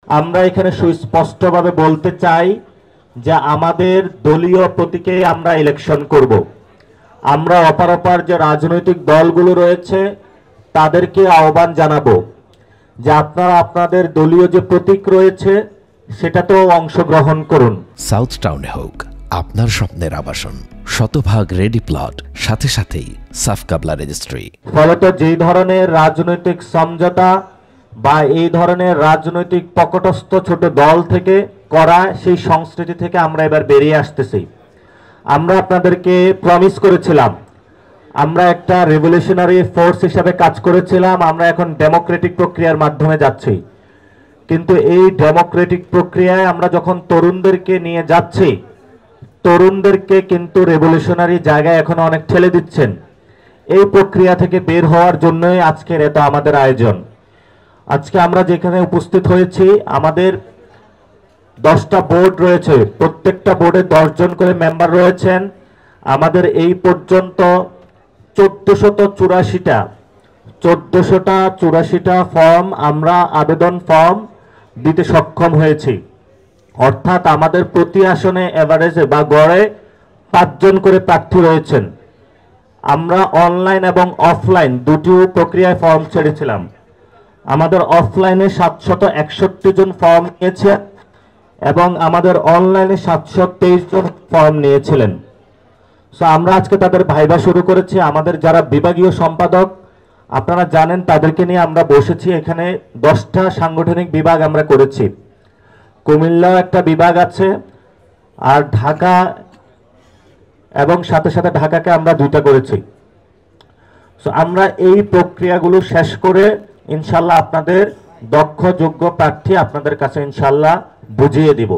আমরা এখানে সুস্পষ্টভাবে বলতে চাই যে আমাদের দলীয় প্রতীকে আমরা ইলেকশন করব। আমরা অপরাপর যে রাজনৈতিক দলগুলো রয়েছে তাদেরকে আহ্বান জানাবো যে আপনারা আপনাদের দলীয় যে প্রতীক রয়েছে সেটাতেও অংশগ্রহণ করুন। সাউথ টাউনে হোক আপনার স্বপ্নের আবাসন, শতভাগ রেডি প্লট, সাথে সাথেই সাফ কাবলা রেজিস্ট্রি। ফলত যেই ধরনের রাজনৈতিক সমঝোতা বা এই ধরনের রাজনৈতিক পকটস্থ ছোট দল থেকে করা সেই সংস্কৃতি থেকে আমরা এবার বেরিয়ে আসতেছি। আমরা আপনাদেরকে প্রমিস করেছিলাম, আমরা একটা রেভলিউশনারি ফোর্স হিসাবে কাজ করেছিলাম, আমরা এখন ডেমোক্রেটিক প্রক্রিয়ার মাধ্যমে যাচ্ছি। কিন্তু এই ডেমোক্রেটিক প্রক্রিয়ায় আমরা যখন তরুণদেরকে নিয়ে যাচ্ছি, তরুণদেরকে কিন্তু রেভলিউশনারি জায়গায় এখন অনেক ঠেলে দিচ্ছেন। এই প্রক্রিয়া থেকে বের হওয়ার জন্যই আজকের এত আমাদের আয়োজন। আজকে আমরা যেখানে উপস্থিত হয়েছি, আমাদের 10টা বোর্ড রয়েছে, প্রত্যেকটা বোর্ডে 10 জন করে মেম্বার রয়েছেন। আমাদের এই পর্যন্ত 1484টা ফর্ম আমরা আবেদন ফর্ম দিতে সক্ষম হয়েছি। অর্থাৎ আমাদের প্রতি আসনে এভারেজে বা গড়ে 5 জন করে প্রার্থী রয়েছেন। আমরা অনলাইন এবং অফলাইন দুটি প্রক্রিয়ায় ফর্ম ছেড়েছিলাম। আমাদের অফলাইনে 761 জন ফর্ম নিয়েছে এবং আমাদের অনলাইনে 723 জন ফর্ম নিয়েছিলেন। সো আমরা আজকে তাদের ভাইবা শুরু করেছি। আমাদের যারা বিভাগীয় সম্পাদক আপনারা জানেন, তাদেরকে নিয়ে আমরা বসেছি। এখানে 10টা সাংগঠনিক বিভাগ আমরা করেছি। কুমিল্লা একটা বিভাগ আছে, আর ঢাকা এবং সাথে সাথে ঢাকাকে আমরা 2টা করেছি। সো আমরা এই প্রক্রিয়াগুলো শেষ করে ইনশাল্লাহ আপনাদের দক্ষ যোগ্য প্রার্থী আপনাদের কাছে ইনশাল্লাহ বুঝিয়ে দিব।